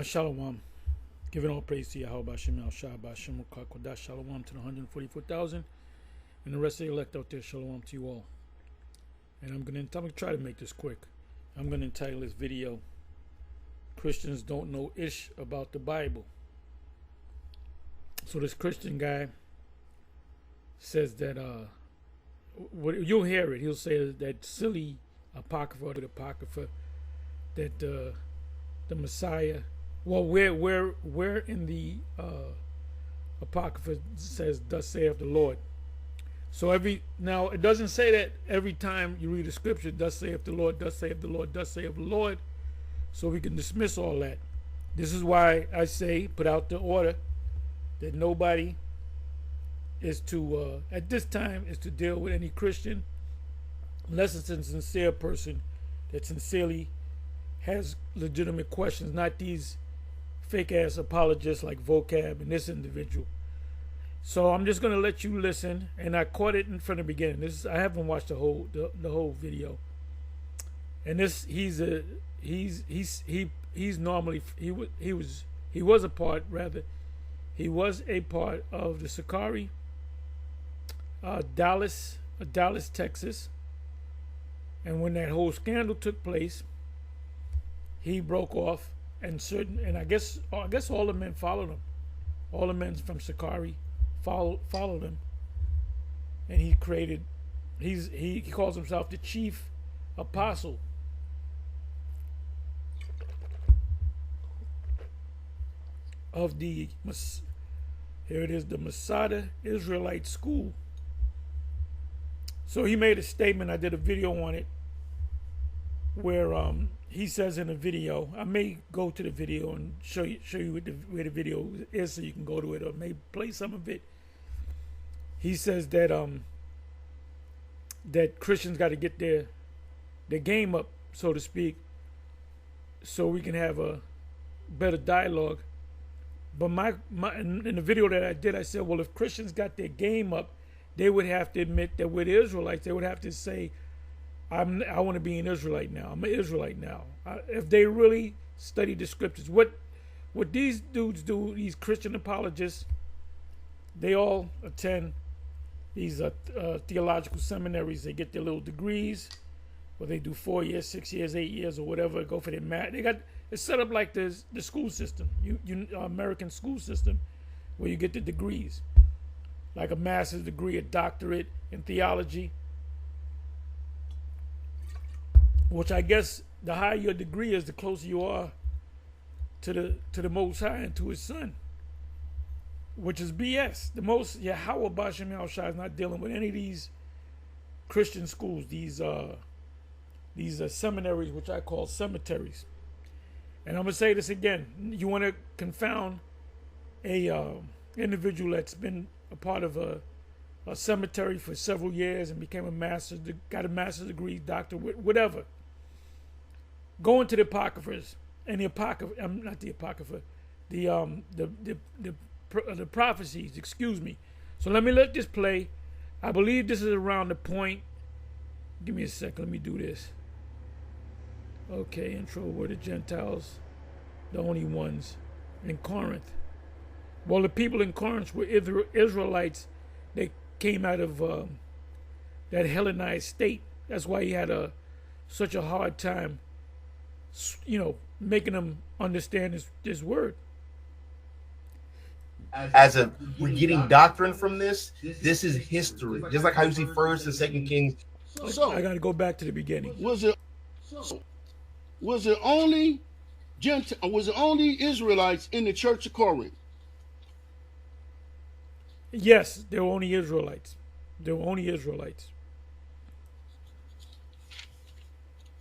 Shalom. Giving all praise to Yahweh Bashem Al Shah Bashem Kodash. Shalom to the 144,000 and the rest of the elect out there. Shalom to you all. And I'm gonna try to make this quick. I'm gonna entitle this video "Christians Don't Know Ish About the Bible." So this Christian guy says that you'll hear it. He'll say that silly Apocrypha, that the Messiah. Well, where in the Apocrypha says, "Thus saith the Lord." So now it doesn't say that every time you read a scripture, "Thus saith the Lord, thus saith the Lord, thus saith the Lord." So we can dismiss all that. This is why I say put out the order that nobody is to at this time is to deal with any Christian unless it's a sincere person that sincerely has legitimate questions, not these fake ass apologists like Vocab and this individual. So I'm just gonna let you listen, and I caught it from the beginning. I haven't watched the whole video. And he's normally he was a part of the Sakari, Dallas, Texas. And when that whole scandal took place, he broke off, and I guess all the men followed him. All the men from Sakari followed him, and he calls himself the chief apostle of the Masada Israelite School. So he made a statement. I did a video on it where he says in the video, I may go to the video and show you where the video is so you can go to it, or may play some of it. He says that that Christians got to get their game up, so to speak, so we can have a better dialogue. But in the video that I did, I said, well, if Christians got their game up, they would have to admit that we're the Israelites. They would have to say, I want to be an Israelite now. I'm an Israelite now. If they really study the scriptures, what these dudes do, these Christian apologists, they all attend these theological seminaries. They get their little degrees, or they do 4 years, 6 years, 8 years, or whatever. Go for their math. It's set up like the school system, American school system, where you get the degrees, like a master's degree, a doctorate in theology. Which I guess the higher your degree is, the closer you are to the Most High and to His Son, which is BS. The most Yahweh Bashem Al Shah is not dealing with any of these Christian schools, these seminaries, which I call cemeteries. And I'm gonna say this again: you want to confound a individual that's been a part of a cemetery for several years and became got a master's degree, doctor, whatever. Go into the Apocryphas and not the Apocrypha, the prophecies. Excuse me. So let this play. I believe this is around the point. Give me a second. Let me do this. Okay, intro. Were the Gentiles the only ones in Corinth? Well, the people in Corinth were Israelites. They came out of that Hellenized state. That's why he had such a hard time, making them understand this word. We're getting doctrine from this. This is history, just like how you see First and Second Kings. So I got to go back to the beginning. Was it only Israelites in the Church of Corinth? Yes, they were only Israelites.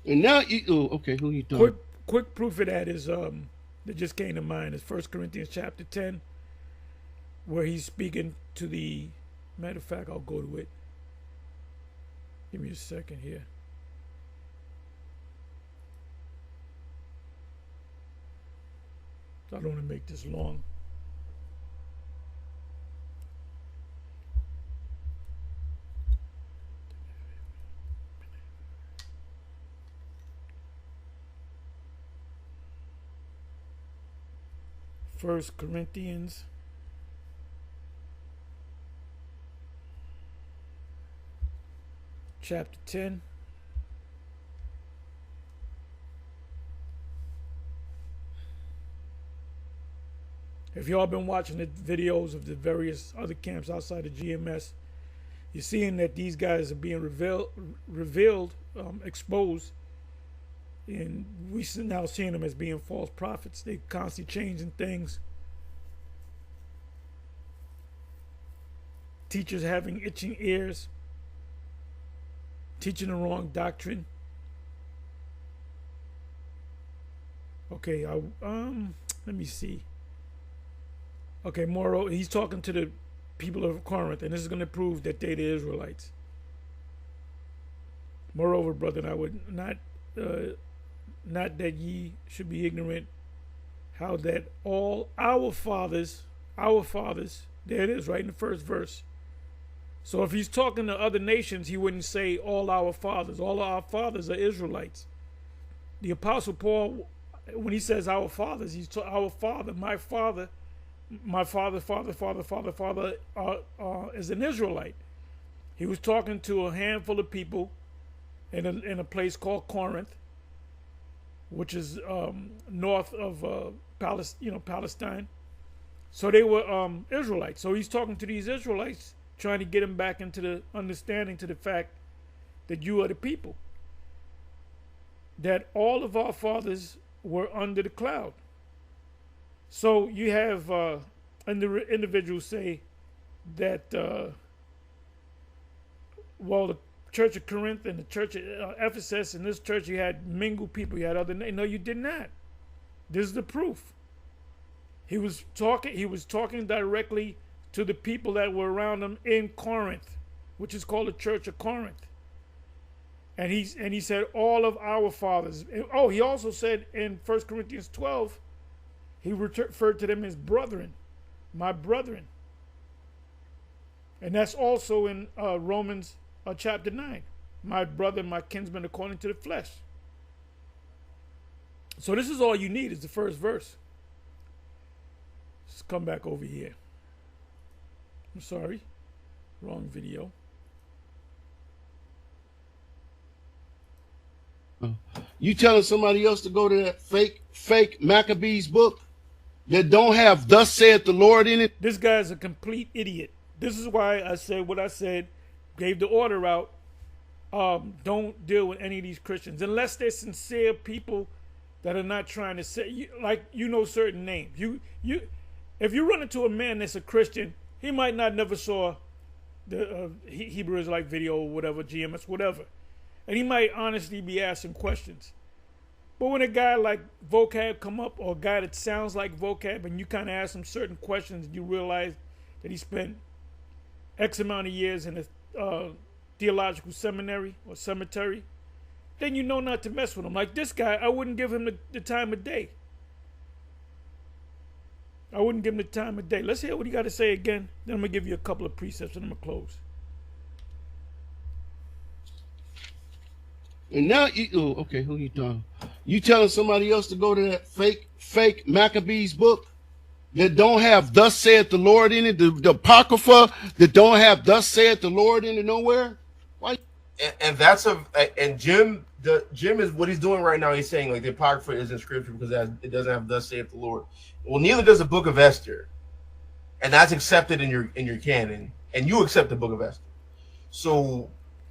And now, okay, who you doing? Quick proof of that is that just came to mind is 1 Corinthians chapter 10, where he's speaking to the. Matter of fact, I'll go to it. Give me a second here. I don't want to make this long. 1 Corinthians chapter 10. If y'all been watching the videos of the various other camps outside of GMS, you're seeing that these guys are being revealed, exposed, and we now seeing them as being false prophets. They constantly changing things. Teachers having itching ears, teaching the wrong doctrine. Okay, let me see. Okay, moreover, he's talking to the people of Corinth, and this is going to prove that they the Israelites. Moreover, brethren, I would not that ye should be ignorant how that all our fathers, there it is right in the first verse. So if he's talking to other nations, he wouldn't say all our fathers. All our fathers are Israelites. The Apostle Paul, when he says our fathers, he's our father, my father, father is an Israelite. He was talking to a handful of people in a place called Corinth, which is north of Palestine. So they were Israelites. So he's talking to these Israelites, trying to get them back into the understanding to the fact that you are the people. That all of our fathers were under the cloud. So you have individuals say that, the Church of Corinth and the Church of Ephesus, and this church you had mingled people, you had other names. No, you did not. This is the proof. He was talking directly to the people that were around him in Corinth, which is called the Church of Corinth. And he said all of our fathers. Oh, he also said in 1 Corinthians 12, he referred to them as brethren, my brethren. And that's also in Romans chapter 9, my brother, my kinsman according to the flesh. So this is all you need is the first verse. Let's come back over here. I'm sorry, wrong video. You telling somebody else to go to that fake Maccabees book that don't have "Thus saith the Lord" in it? This guy's a complete idiot. This is why I said what I said, gave the order out. Don't deal with any of these Christians unless they're sincere people that are not trying to say, like, certain names. If you run into a man that's a Christian, he might not never saw the Hebrew Israelite video or whatever, GMS, whatever. And he might honestly be asking questions. But when a guy like Vocab come up, or a guy that sounds like Vocab, and you kind of ask him certain questions, and you realize that he spent X amount of years in a theological seminary or cemetery, then you know not to mess with him. Like this guy, I wouldn't give him the time of day. I wouldn't give him the time of day. Let's hear what he got to say again. Then I'm going to give you a couple of precepts and I'm going to close. And now, who you talking? You telling somebody else to go to that fake Maccabees book that don't have "Thus saith the Lord" in it, the Apocrypha that don't have "Thus saith the Lord" in it nowhere? Why? And that's Jim is what he's doing right now. He's saying like the Apocrypha isn't scripture because it doesn't have "Thus saith the Lord." Well, neither does the Book of Esther, and that's accepted in your canon, and you accept the Book of Esther. So,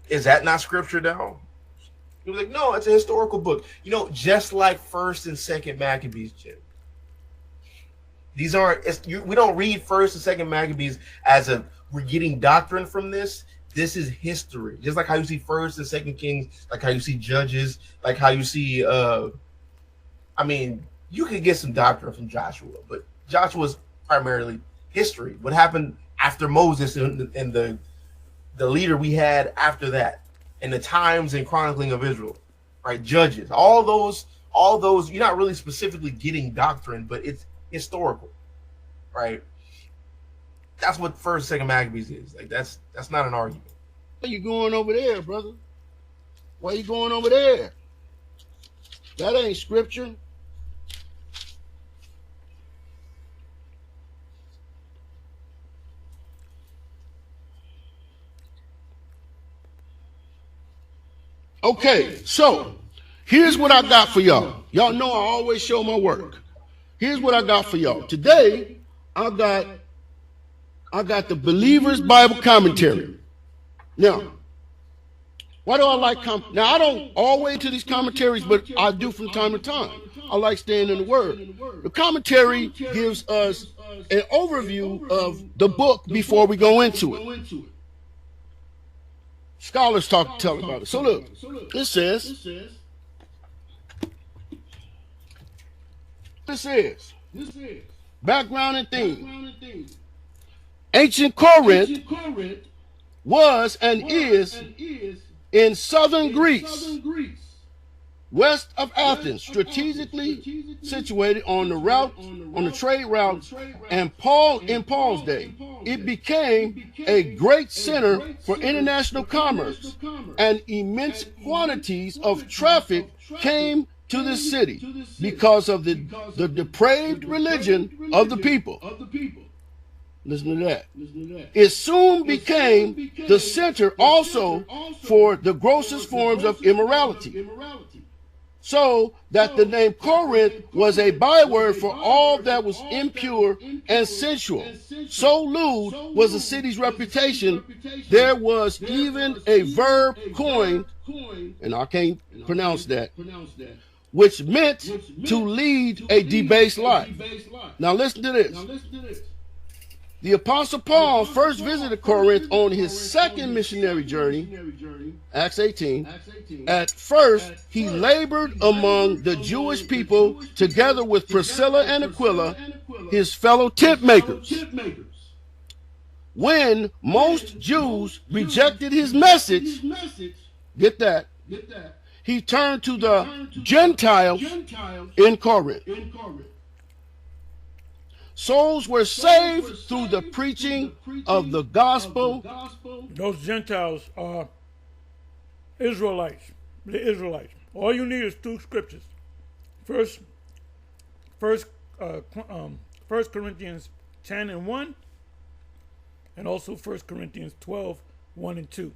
is that not scripture now? He was like, no, it's a historical book. Just like 1st and 2nd Maccabees, Jim. These aren't. We don't read 1st and 2nd Maccabees as we're getting doctrine from this. This is history. Just like how you see 1st and 2nd Kings, like how you see Judges, like how you see. You could get some doctrine from Joshua, but Joshua's primarily history. What happened after Moses and the leader we had after that. And the times and chronicling of Israel, right? Judges, all those, you're not really specifically getting doctrine, but it's historical, right? That's what 1st, 2nd Maccabees is. Like that's not an argument. Why you going over there, brother? Why you going over there? That ain't scripture. Okay, so here's what I got for y'all. Y'all know I always show my work. Here's what I got for y'all. Today, I got the Believer's Bible Commentary. Now, why do I like now I don't always to these commentaries, but I do from time to time. I like staying in the Word. The commentary gives us an overview of the book before we go into it. Scholars tell about it. So look, it says, background and theme. Ancient Corinth was and is in southern Greece, west of Athens, strategically situated on the trade route, and in Paul's day, it became a great center for international commerce, and immense quantities of traffic came to the city because of the depraved religion of the people. Listen to that. It soon became the center also for the grossest forms of immorality, so that the name Corinth was a byword for all that was impure and sensual. So lewd was the city's reputation, there was even a verb coined, and I can't pronounce that, which meant to lead a debased life. Now listen to this. The Apostle Paul first visited Corinth on his second missionary journey, Acts 18. At first, he labored among the Jewish people together with Priscilla and Aquila, his fellow tent makers. When most Jews rejected his message, get that, he turned to the Gentiles in Corinth. Souls were saved through the preaching of the gospel. Those Gentiles are Israelites, the Israelites. All you need is two scriptures. First Corinthians 10 and 1, and also 1 Corinthians 12, 1 and 2.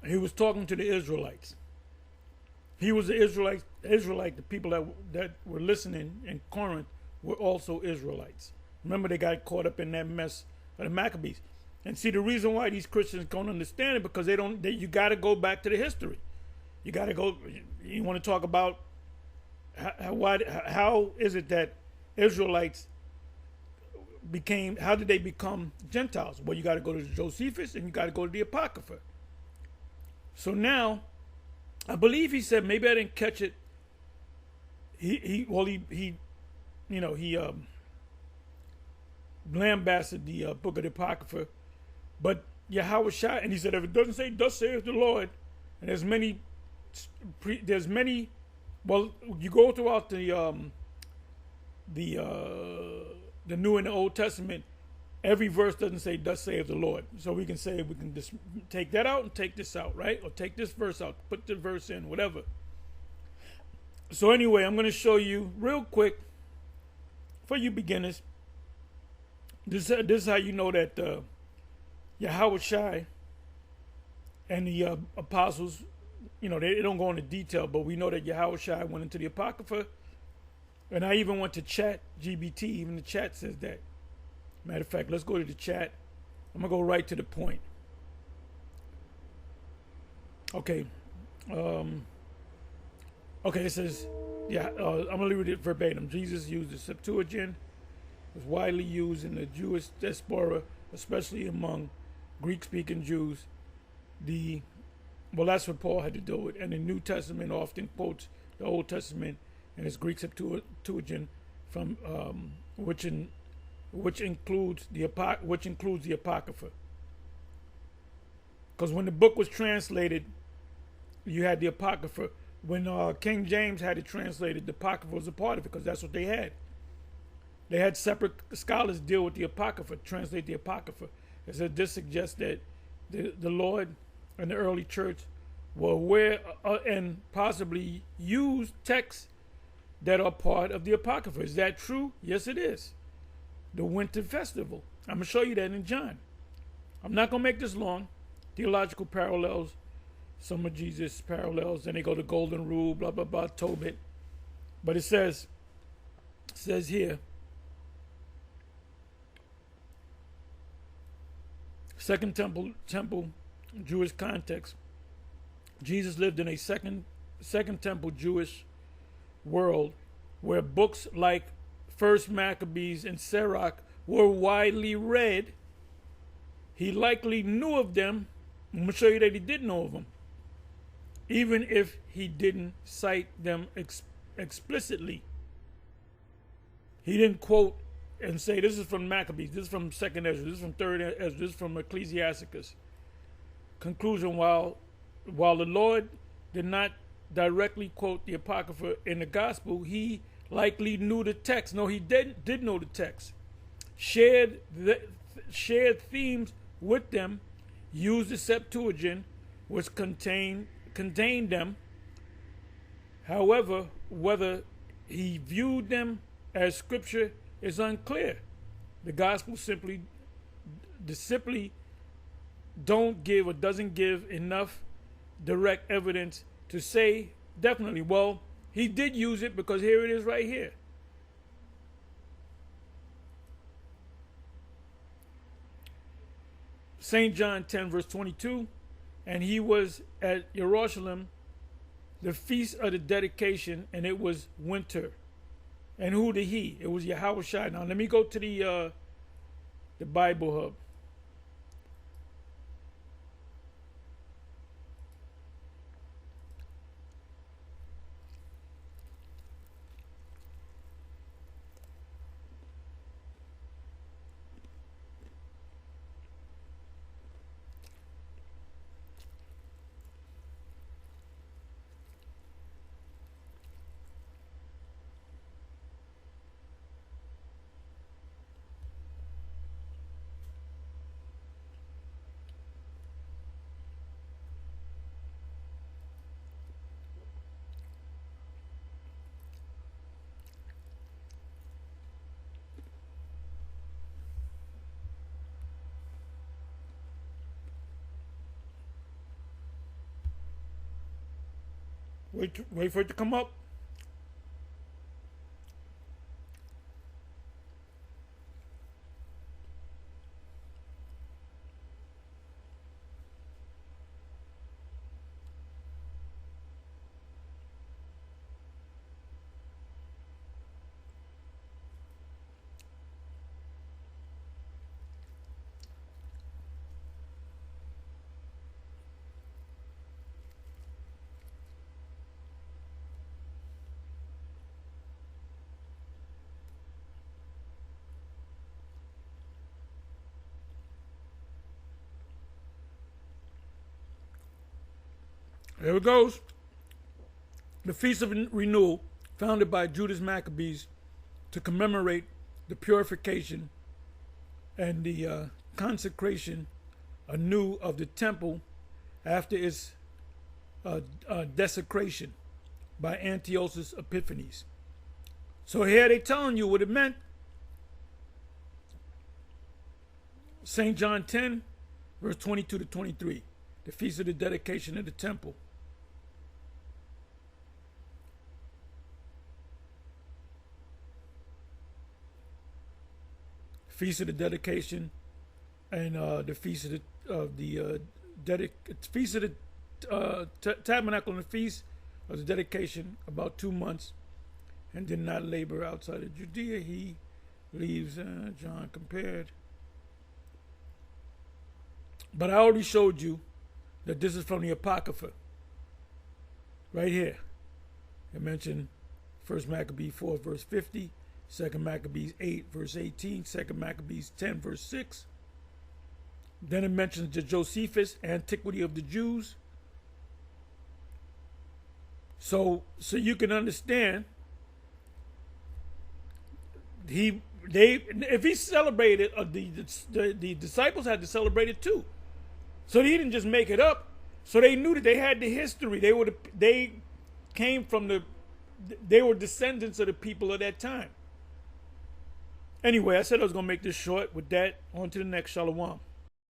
He was talking to the Israelites. He was the Israelite. The people that were listening in Corinth were also Israelites. Remember, they got caught up in that mess of the Maccabees. And see, the reason why these Christians don't understand it, because you got to go back to the history. You got to go. You want to talk about how is it that Israelites how did they become Gentiles? Well, you got to go to Josephus and you got to go to the Apocrypha. So now, I believe he said, maybe I didn't catch it. He lambasted the book of the Apocrypha, but Yahweh Shai, and he said, if it doesn't say, "Thus saith the Lord," and there's many. Well, you go throughout the New and the Old Testament, every verse doesn't say, "Thus saith the Lord." So we can just take that out and take this out, right? Or take this verse out, put the verse in, whatever. So anyway, I'm going to show you real quick, for you beginners, this is how you know that Yahweh Shai and the apostles, they don't go into detail, but we know that Yahweh Shai went into the Apocrypha. And I even went to Chat GBT, even the chat says that. Matter of fact, let's go to the chat. I'm going to go right to the point. Okay. Okay, it says, I'm going to read it verbatim. Jesus used the Septuagint. It was widely used in the Jewish diaspora, especially among Greek-speaking Jews. That's what Paul had to do with. And the New Testament often quotes the Old Testament and its Greek Septuagint from which includes the Apocrypha. Because when the book was translated, you had the Apocrypha. When King James had it translated, the Apocrypha was a part of it, because that's what they had. They had separate scholars deal with the Apocrypha, translate the Apocrypha. It said this suggests that the Lord and the early church were aware and possibly used texts that are part of the Apocrypha. Is that true? Yes, it is. The Winter Festival. I'm going to show you that in John. I'm not going to make this long. theological parallels, some of Jesus' parallels. Then they go to Golden Rule, blah, blah, blah, Tobit. But it says here, Second Temple, Jewish context. Jesus lived in a second Temple Jewish world where books like First Maccabees and Sirach were widely read. He likely knew of them. I'm going to show you that he did know of them, even if he didn't cite them explicitly. He didn't quote and say, this is from Maccabees, this is from Second Ezra, this is from Third Ezra, this is from Ecclesiasticus. Conclusion, while the Lord did not directly quote the Apocrypha in the Gospel, he likely knew the text. No, he did know the text. Shared themes with them, used the Septuagint, which contained them. However, whether he viewed them as scripture is unclear. The Gospel simply don't give or doesn't give enough direct evidence to say definitely. Well, he did use it because here it is right here. St. John 10 verse 22, and he was at Jerusalem, the feast of the dedication, and it was winter. And who did he? It was Yahushua. Now let me go to the Bible Hub. Wait for it to come up. There it goes. The Feast of Renewal, founded by Judas Maccabees to commemorate the purification and the consecration anew of the temple after its desecration by Antiochus Epiphanes. So here they telling you what it meant. St. John 10, verse 22 to 23, the Feast of the Dedication of the Temple. Feast of the Dedication and the Feast of the Feast of the Tabernacle and the Feast of the Dedication, about 2 months, and did not labor outside of Judea. He leaves John compared. But I already showed you that this is from the Apocrypha. Right here. I mentioned 1 Maccabees 4 verse 50. 2 Maccabees 8 verse 18, 2 Maccabees 10 verse 6. Then it mentions the Josephus, Antiquity of the Jews. So you can understand, if he celebrated, the disciples had to celebrate it too. So he didn't just make it up. So they knew that they had the history. They were descendants of the people of that time. Anyway, I said I was going to make this short. With that, on to the next. Shalom.